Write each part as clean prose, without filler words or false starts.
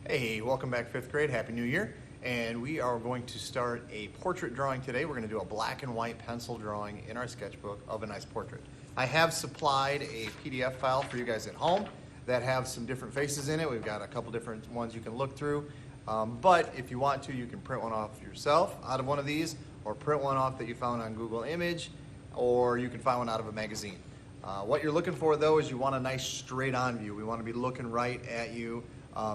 Hey, welcome back, fifth grade. Happy New Year. And we are going to start a portrait drawing today. We're going to do a black and white pencil drawing in our sketchbook of a nice portrait. I have supplied a PDF file for you guys at home that have some different faces in it. We've got a couple different ones you can look through. But if you want to, you can print one off yourself out of one of these, or print one off that you found on Google Image, or you can find one out of a magazine. What you're looking for, though, is you want a nice straight-on view. We want to be looking right at you.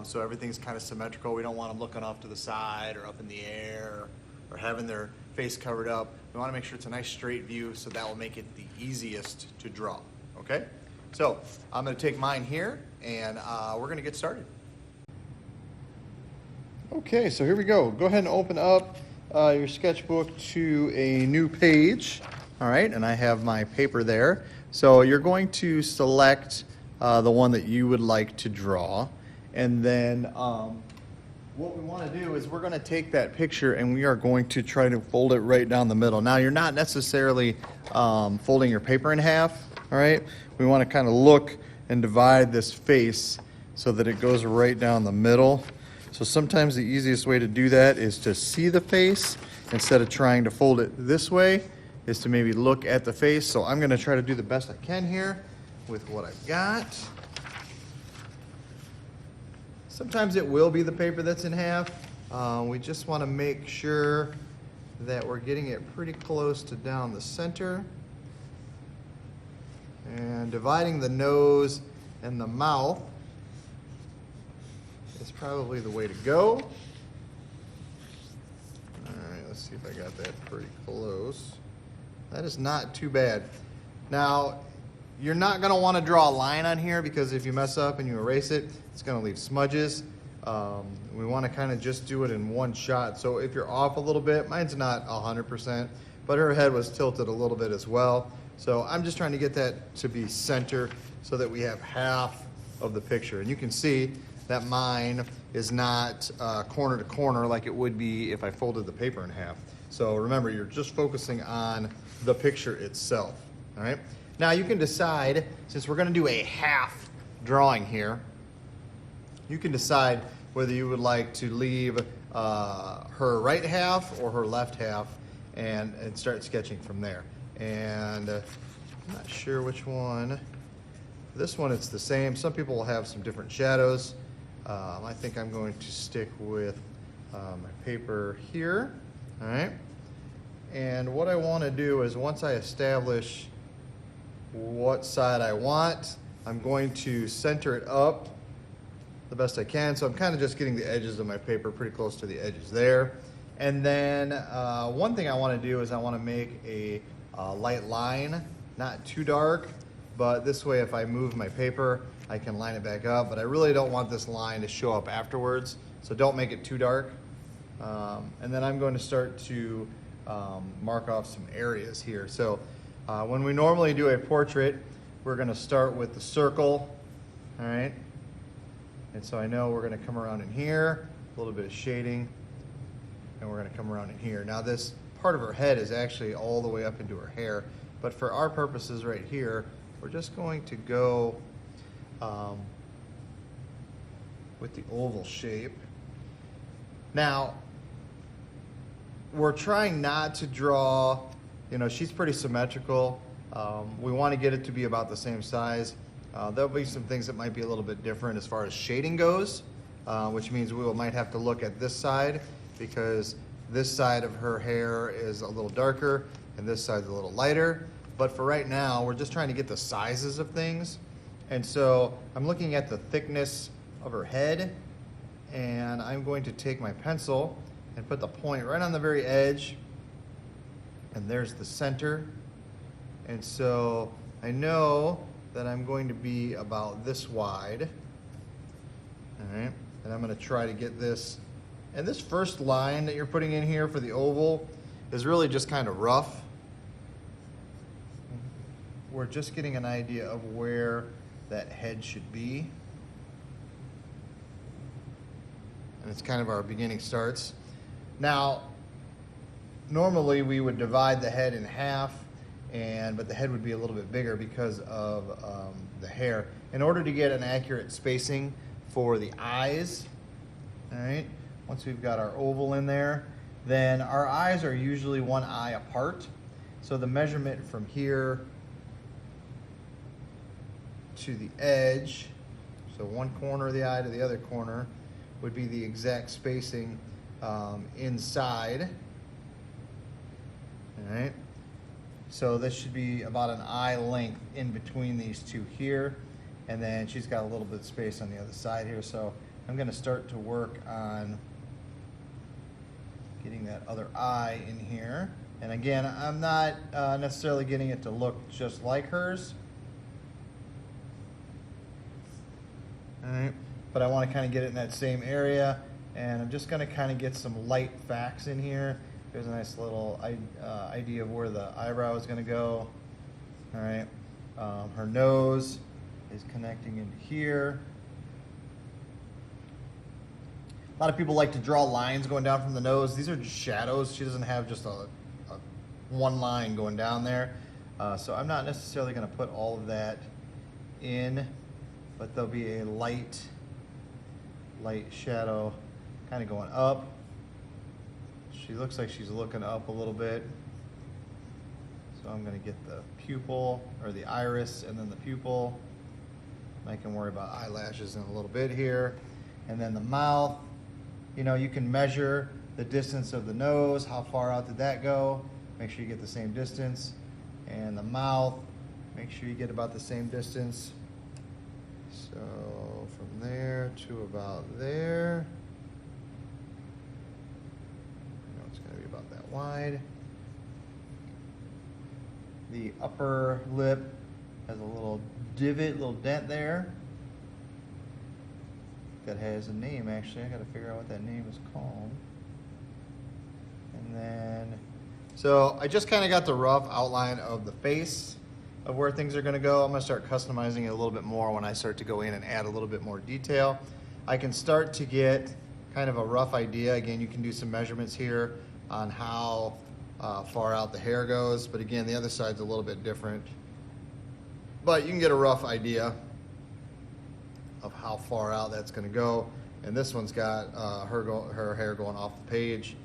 So everything's kind of symmetrical. We don't want them looking off to the side or up in the air or having their face covered up. We want to make sure it's a nice straight view, so that will make it the easiest to draw. Okay? So I'm going to take mine here, and we're going to get started. Okay, so here we go. Go ahead and open up your sketchbook to a new page. All right, and I have my paper there. So you're going to select the one that you would like to draw. And then what we want to do is we're going to take that picture and we are going to try to fold it right down the middle. Now, you're not necessarily folding your paper in half, all right? We want to kind of look and divide this face so that it goes right down the middle. So sometimes the easiest way to do that is to see the face instead of trying to fold it this way, is to maybe look at the face. So I'm going to try to do the best I can here with what I've got. Sometimes it will be the paper that's in half. We just want to make sure that we're getting it pretty close to down the center. And dividing the nose and the mouth is probably the way to go. All right, let's see if I got that pretty close. That is not too bad. Now, you're not going to want to draw a line on here, because if you mess up and you erase it, it's going to leave smudges. We want to kind of just do it in one shot. So if you're off a little bit, mine's not 100%, but her head was tilted a little bit as well. So I'm just trying to get that to be center so that we have half of the picture. And you can see that mine is not corner to corner like it would be if I folded the paper in half. So remember, you're just focusing on the picture itself, all right? Now you can decide, since we're going to do a half drawing here, you can decide whether you would like to leave her right half or her left half and start sketching from there. And I'm not sure which one. This one, it's the same. Some people will have some different shadows. I think I'm going to stick with my paper here. All right. And what I want to do is, once I establish what side I want, I'm going to center it up the best I can. So I'm kind of just getting the edges of my paper pretty close to the edges there. And then one thing I want to do is I want to make a light line, not too dark, but this way if I move my paper, I can line it back up. But I really don't want this line to show up afterwards, so don't make it too dark. And then I'm going to start to mark off some areas here. So when we normally do a portrait, we're going to start with the circle, all right? And so I know we're going to come around in here, a little bit of shading, and we're going to come around in here. Now this part of her head is actually all the way up into her hair, but for our purposes right here, we're just going to go with the oval shape. Now, we're trying not to draw, you know, she's pretty symmetrical. We want to get it to be about the same size. There'll be some things that might be a little bit different as far as shading goes, which means we might have to look at this side, because this side of her hair is a little darker and this side's a little lighter. But for right now, we're just trying to get the sizes of things. And so I'm looking at the thickness of her head, and I'm going to take my pencil and put the point right on the very edge, and there's the center. And so I know that I'm going to be about this wide, all right? And I'm going to try to get this, and this first line that you're putting in here for the oval is really just kind of rough. We're just getting an idea of where that head should be. And it's kind of our beginning starts. Now, normally we would divide the head in half, but the head would be a little bit bigger because of the hair. In order to get an accurate spacing for the eyes, All right, once we've got our oval in there, then our eyes are usually one eye apart. So the measurement from here to the edge, so one corner of the eye to the other corner, would be the exact spacing inside. All right, so this should be about an eye length in between these two here, and then she's got a little bit of space on the other side here. So I'm going to start to work on getting that other eye in here. And again, I'm not necessarily getting it to look just like hers. All right, but I want to kind of get it in that same area, and I'm just going to kind of get some light facts in here. There's a nice little idea of where the eyebrow is going to go. All right, her nose is connecting in here. A lot of people like to draw lines going down from the nose. These are just shadows. She doesn't have just a one line going down there. So I'm not necessarily going to put all of that in, but there'll be a light shadow kind of going up. She looks like she's looking up a little bit. So I'm going to get the pupil, or the iris, and then the pupil. I can worry about eyelashes in a little bit here. And then the mouth. You know, you can measure the distance of the nose. How far out did that go? Make sure you get the same distance. And the mouth, make sure you get about the same distance. So from there to about there. You know, it's going to be about that wide. The upper lip has a little divot, little dent there. That has a name, actually. I got to figure out what that name is called. And then, so I just kind of got the rough outline of the face of where things are going to go. I'm going to start customizing it a little bit more when I start to go in and add a little bit more detail. I can start to get kind of a rough idea. Again, you can do some measurements here on how far out the hair goes. But again, the other side's a little bit different. But you can get a rough idea of how far out that's going to go. And this one's got her hair going off the page.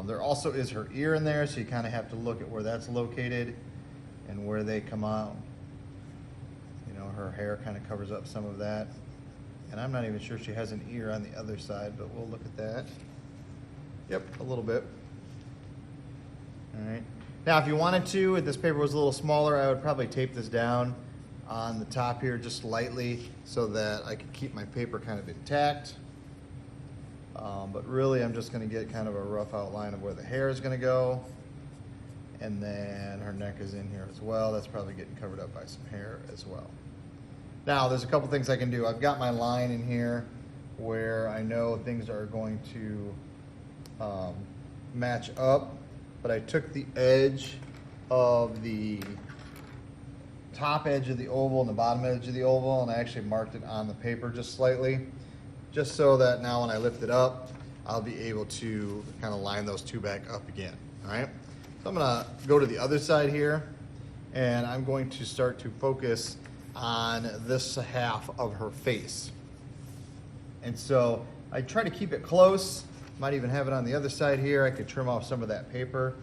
There also is her ear in there, so you kind of have to look at where that's located and where they come out. You know, her hair kind of covers up some of that. And I'm not even sure she has an ear on the other side, but we'll look at that. Yep, a little bit. All right. Now, if you wanted to, if this paper was a little smaller, I would probably tape this down on the top here just lightly so that I could keep my paper kind of intact. But really I'm just going to get kind of a rough outline of where the hair is going to go. And then her neck is in here as well. That's probably getting covered up by some hair as well. Now there's a couple things I can do. I've got my line in here where I know things are going to match up, but I took the edge of the top edge of the oval and the bottom edge of the oval, and I actually marked it on the paper just slightly, just so that now when I lift it up, I'll be able to kind of line those two back up again. All right, so I'm gonna go to the other side here, and I'm going to start to focus on this half of her face. And so I try to keep it close. Might even have it on the other side here. I could trim off some of that paper.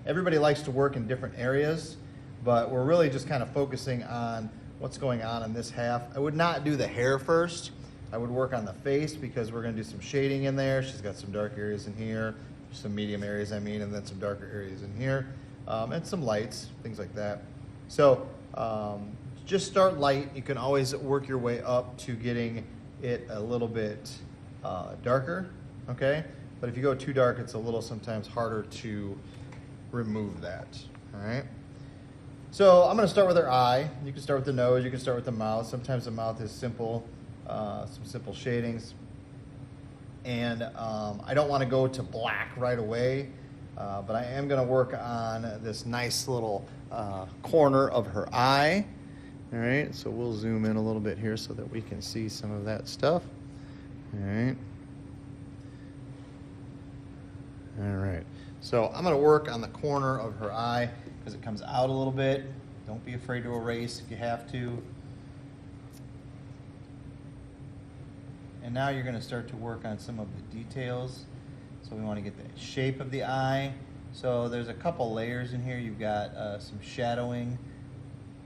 Everybody likes to work in different areas, but we're really just kind of focusing on what's going on in this half. I would not do the hair first. I would work on the face because we're going to do some shading in there. She's got some dark areas in here, some medium areas, and then some darker areas in here, and some lights, things like that. So just start light. You can always work your way up to getting it a little bit darker, okay? But if you go too dark, it's a little sometimes harder to remove that, all right? So I'm going to start with her eye. You can start with the nose, you can start with the mouth. Sometimes the mouth is simple, some simple shadings. And I don't want to go to black right away, but I am going to work on this nice little corner of her eye. All right, so we'll zoom in a little bit here so that we can see some of that stuff. All right. All right, so I'm going to work on the corner of her eye because it comes out a little bit. Don't be afraid to erase if you have to. And now you're going to start to work on some of the details. So we want to get the shape of the eye. So there's a couple layers in here. You've got some shadowing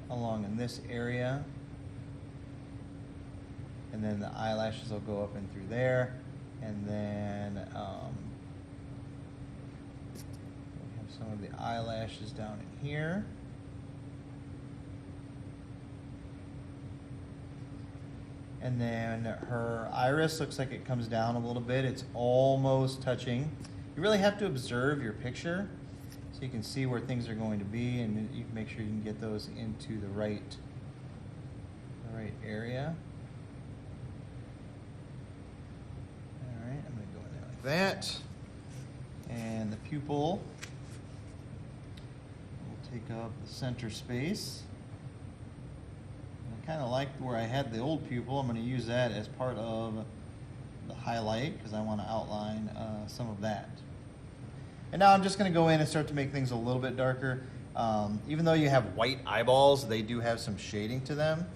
along in this area. And then the eyelashes will go up and through there. And then we have some of the eyelashes down in here. And then her iris looks like it comes down a little bit. It's almost touching. You really have to observe your picture so you can see where things are going to be, and you can make sure you can get those into the right area. All right, I'm going to go in there like that. And the pupil will take up the center space. I kind of like where I had the old pupil. I'm going to use that as part of the highlight because I want to outline some of that. And now I'm just going to go in and start to make things a little bit darker. Even though you have white eyeballs, they do have some shading to them.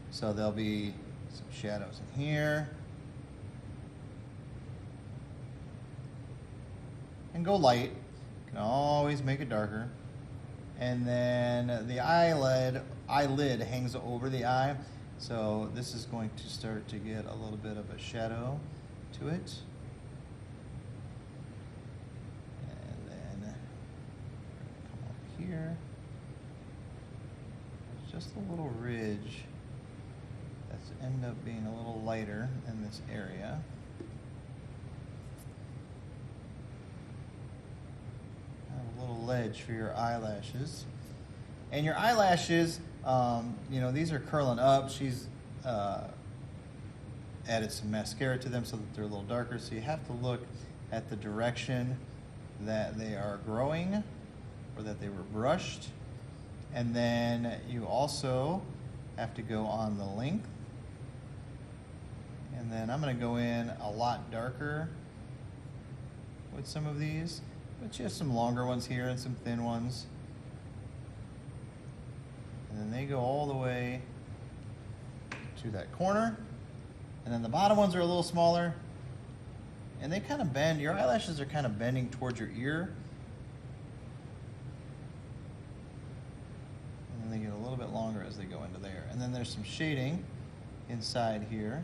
So there'll be some shadows in here. And go light. You can always make it darker. And then the eyelid hangs over the eye. So this is going to start to get a little bit of a shadow to it. And then come up here. There's just a little ridge that's end up being a little lighter in this area. A little ledge for your eyelashes. And your eyelashes, these are curling up. She's added some mascara to them so that they're a little darker. So you have to look at the direction that they are growing or that they were brushed. And then you also have to go on the length. And then I'm going to go in a lot darker with some of these. But you have some longer ones here and some thin ones. And then they go all the way to that corner. And then the bottom ones are a little smaller. And they kind of bend. Your eyelashes are kind of bending towards your ear. And then they get a little bit longer as they go into there. And then there's some shading inside here.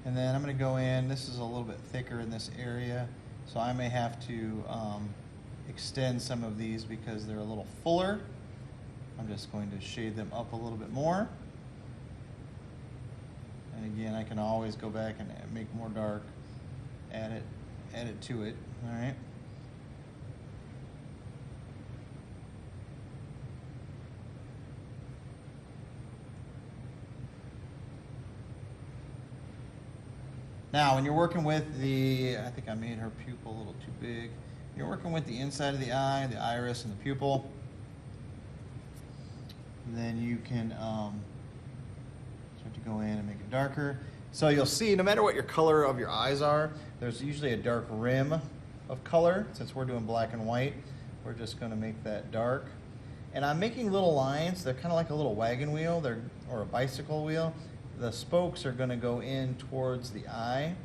And then I'm going to go in, this is a little bit thicker in this area, so I may have to extend some of these because they're a little fuller. I'm just going to shade them up a little bit more. And again, I can always go back and make more dark, add it to it, all right? Now, when you're working with I think I made her pupil a little too big. You're working with the inside of the eye, the iris, and the pupil. And then you can start to go in and make it darker. So you'll see, no matter what your color of your eyes are, there's usually a dark rim of color. Since we're doing black and white, we're just going to make that dark. And I'm making little lines. They're kind of like a little wagon wheel or a bicycle wheel. The spokes are going to go in towards the eye.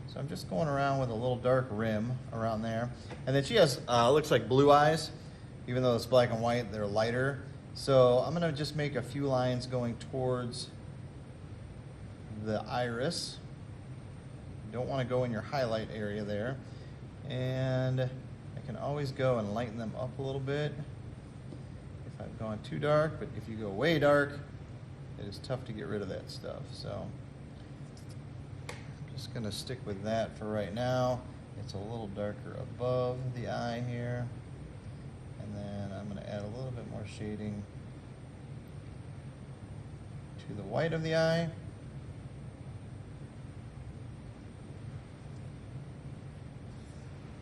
So I'm just going around with a little dark rim around there. And then she has, looks like blue eyes. Even though it's black and white, they're lighter. So I'm going to just make a few lines going towards the iris. You don't want to go in your highlight area there. And I can always go and lighten them up a little bit if I've gone too dark. But if you go way dark, it is tough to get rid of that stuff. So I'm just going to stick with that for right now. It's a little darker above the eye here. And then I'm going to add a little bit more shading to the white of the eye.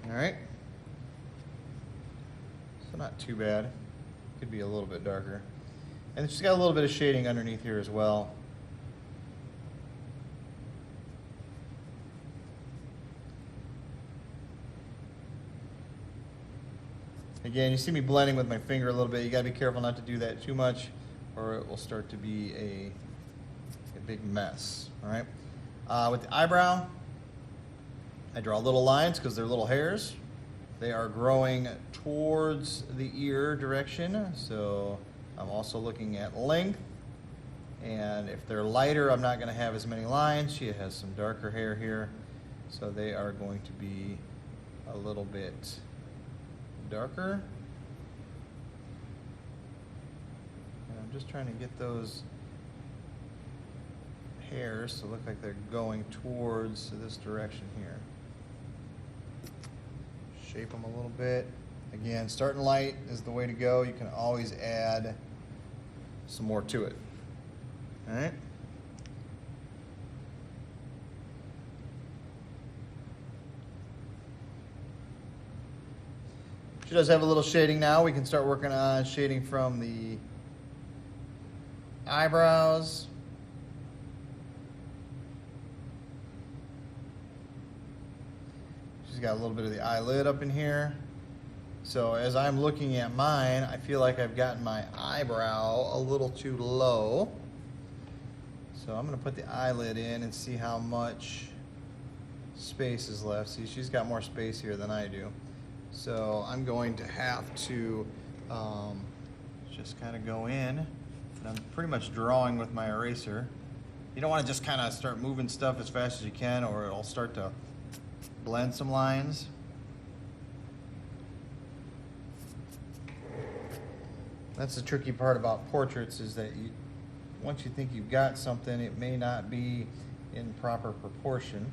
All right. So not too bad. Could be a little bit darker. And she's got a little bit of shading underneath here as well. Again, you see me blending with my finger a little bit. You gotta be careful not to do that too much or it will start to be a big mess, all right? With the eyebrow, I draw little lines because they're little hairs. They are growing towards the ear direction, so I'm also looking at length. And if they're lighter, I'm not going to have as many lines. She has some darker hair here, so they are going to be a little bit darker. And I'm just trying to get those hairs to look like they're going towards this direction here. Shape them a little bit. Again, starting light is the way to go. You can always add some more to it. All right. She does have a little shading now. We can start working on shading from the eyebrows. She's got a little bit of the eyelid up in here. So as I'm looking at mine, I feel like I've gotten my eyebrow a little too low. So I'm going to put the eyelid in and see how much space is left. See, she's got more space here than I do. So I'm going to have to just kind of go in. And I'm pretty much drawing with my eraser. You don't want to just kind of start moving stuff as fast as you can or it'll start to blend some lines. That's the tricky part about portraits is that once you think you've got something, it may not be in proper proportion.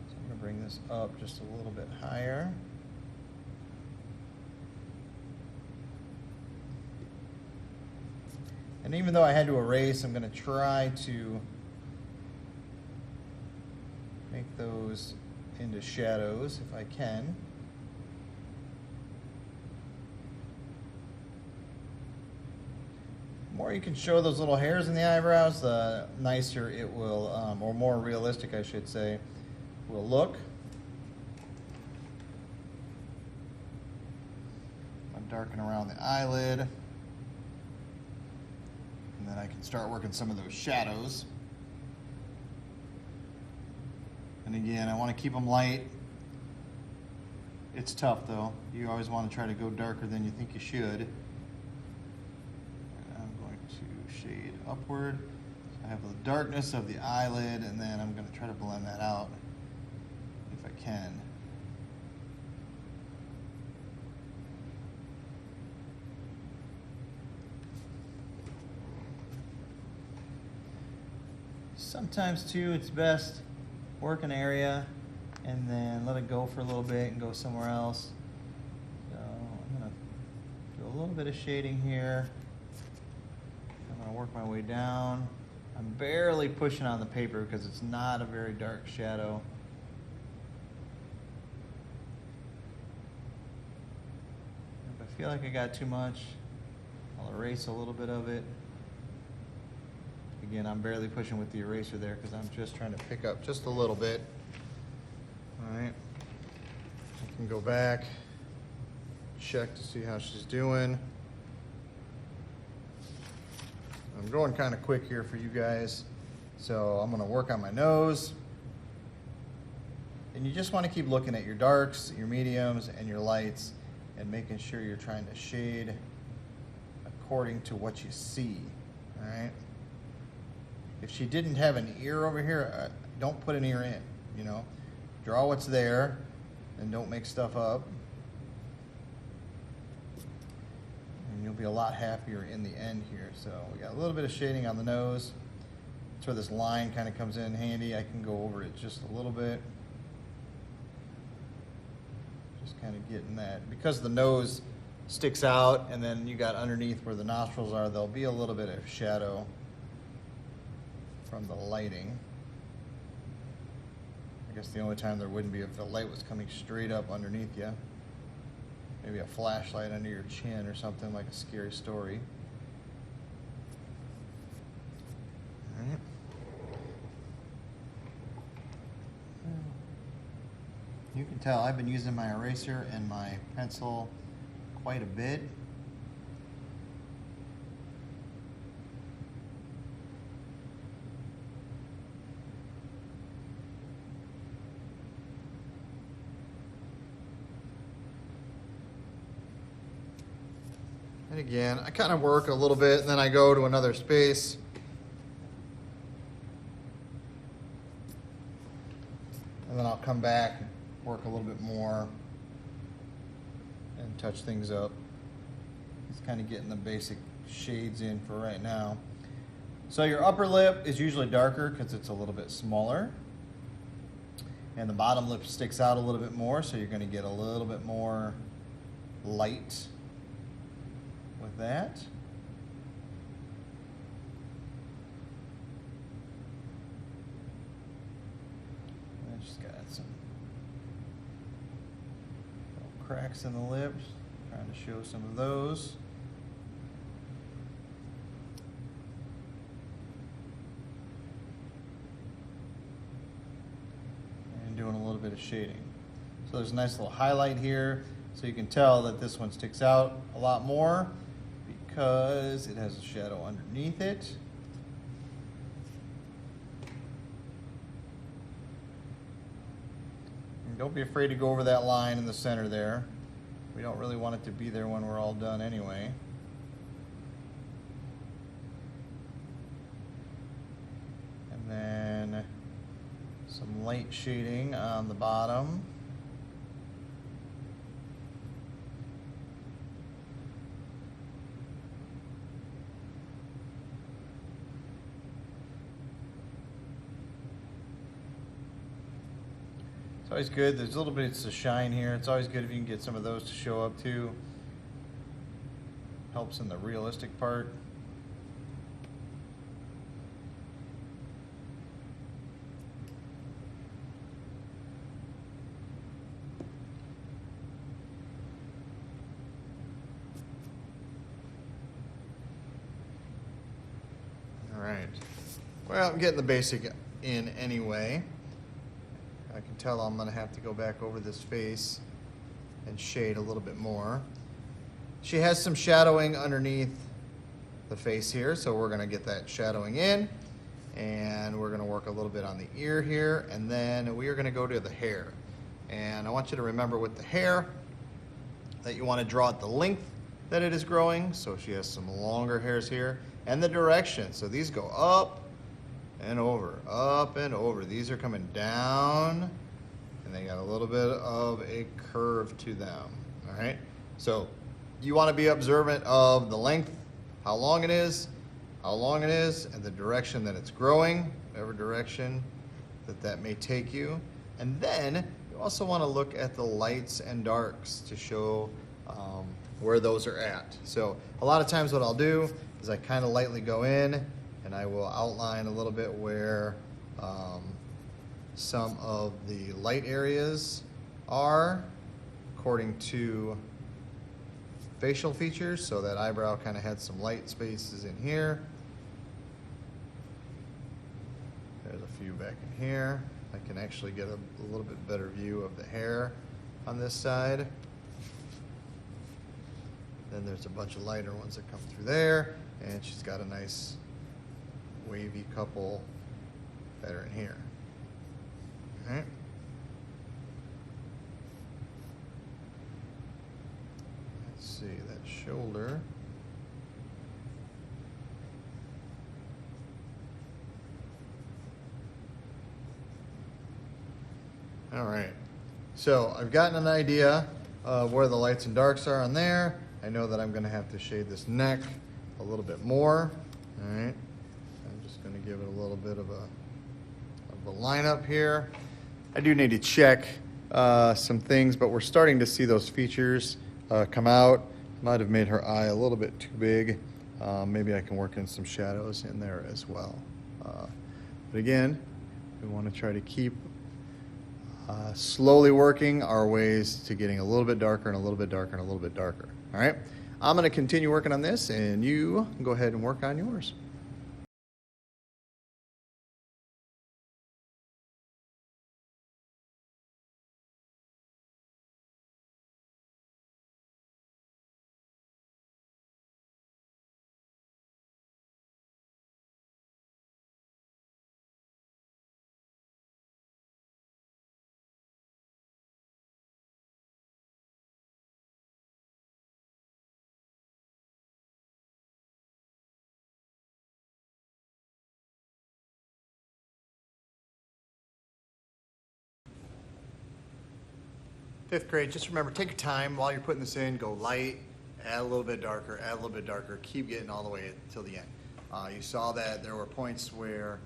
So I'm going to bring this up just a little bit higher. And even though I had to erase, I'm going to try to make those into shadows if I can. The more you can show those little hairs in the eyebrows, the nicer it will, or more realistic, I should say, will look. I'm darkening around the eyelid. And then I can start working some of those shadows. And again, I want to keep them light. It's tough though. You always want to try to go darker than you think you should. Shade upward. So I have the darkness of the eyelid and then I'm going to try to blend that out if I can. Sometimes too it's best work an area and then let it go for a little bit and go somewhere else. So I'm going to do a little bit of shading here. I'm going to work my way down. I'm barely pushing on the paper because it's not a very dark shadow. If I feel like I got too much, I'll erase a little bit of it. Again, I'm barely pushing with the eraser there because I'm just trying to pick up just a little bit. All right. I can go back, check to see how she's doing. I'm going kind of quick here for you guys. So I'm going to work on my nose. And you just want to keep looking at your darks, your mediums, and your lights and making sure you're trying to shade according to what you see. All right. If she didn't have an ear over here, don't put an ear in, you know. Draw what's there and don't make stuff up. And you'll be a lot happier in the end here. So we got a little bit of shading on the nose. That's where this line kind of comes in handy. I can go over it just a little bit. Just kind of getting that. Because the nose sticks out and then you got underneath where the nostrils are, there'll be a little bit of shadow from the lighting. I guess the only time there wouldn't be if the light was coming straight up underneath you. Maybe a flashlight under your chin or something, like a Scary Story. All right. You can tell I've been using my eraser and my pencil quite a bit. And again, I kind of work a little bit and then I go to another space. And then I'll come back and work a little bit more and touch things up. Just kind of getting the basic shades in for right now. So your upper lip is usually darker because it's a little bit smaller. And the bottom lip sticks out a little bit more, so you're going to get a little bit more light with that. I just got some little cracks in the lips, trying to show some of those. And doing a little bit of shading. So there's a nice little highlight here, so you can tell that this one sticks out a lot more because it has a shadow underneath it. And don't be afraid to go over that line in the center there. We don't really want it to be there when we're all done anyway. And then some light shading on the bottom. It's always good. There's little bits of shine here. It's always good if you can get some of those to show up too. Helps in the realistic part. All right. Well, I'm getting the basic in anyway. I can tell I'm going to have to go back over this face and shade a little bit more. She has some shadowing underneath the face here, so we're going to get that shadowing in, and we're going to work a little bit on the ear here, and then we are going to go to the hair. And I want you to remember with the hair that you want to draw it the length that it is growing, so she has some longer hairs here, and the direction. So these go up and over, up and over. These are coming down, and they got a little bit of a curve to them, all right? So you want to be observant of the length, how long it is, and the direction that it's growing, whatever direction that may take you. And then you also want to look at the lights and darks to show where those are at. So a lot of times what I'll do is I kind of lightly go in, and I will outline a little bit where some of the light areas are according to facial features. So that eyebrow kind of had some light spaces in here. There's a few back in here. I can actually get a little bit better view of the hair on this side. Then there's a bunch of lighter ones that come through there, and she's got a nice wavy couple that are in here. All right. Let's see, that shoulder. All right. So I've gotten an idea of where the lights and darks are on there. I know that I'm going to have to shade this neck a little bit more. All right. I'm just going to give it a little bit of a lineup here. I do need to check some things, but we're starting to see those features come out. Might have made her eye a little bit too big. Maybe I can work in some shadows in there as well. But again, we want to try to keep slowly working our ways to getting a little bit darker and a little bit darker and a little bit darker. All right, I'm going to continue working on this, and you go ahead and work on yours. Fifth grade, just remember, take your time while you're putting this in, go light, add a little bit darker, add a little bit darker, keep getting all the way till the end. You saw that there were points where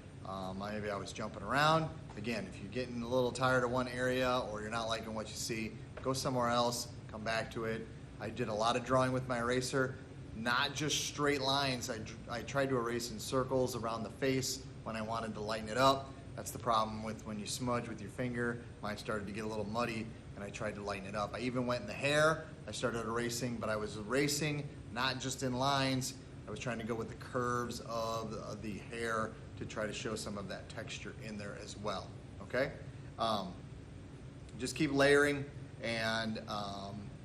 maybe I was jumping around. Again, if you're getting a little tired of one area or you're not liking what you see, go somewhere else, come back to it. I did a lot of drawing with my eraser, not just straight lines. I tried to erase in circles around the face when I wanted to lighten it up. That's the problem with when you smudge with your finger. Mine started to get a little muddy and I tried to lighten it up. I even went in the hair. I started erasing, but I was erasing not just in lines. I was trying to go with the curves of the hair to try to show some of that texture in there as well, okay? Just keep layering and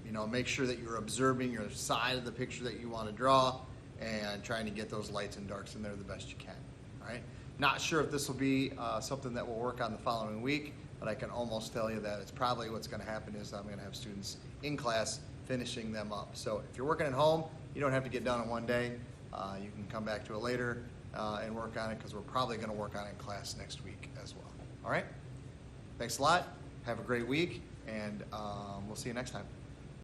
you know, make sure that you're observing your side of the picture that you want to draw and trying to get those lights and darks in there the best you can, all right? Not sure if this will be something that we'll work on the following week, but I can almost tell you that it's probably what's going to happen is I'm going to have students in class finishing them up. So if you're working at home, you don't have to get done in one day. You can come back to it later and work on it because we're probably going to work on it in class next week as well. All right? Thanks a lot. Have a great week, and we'll see you next time.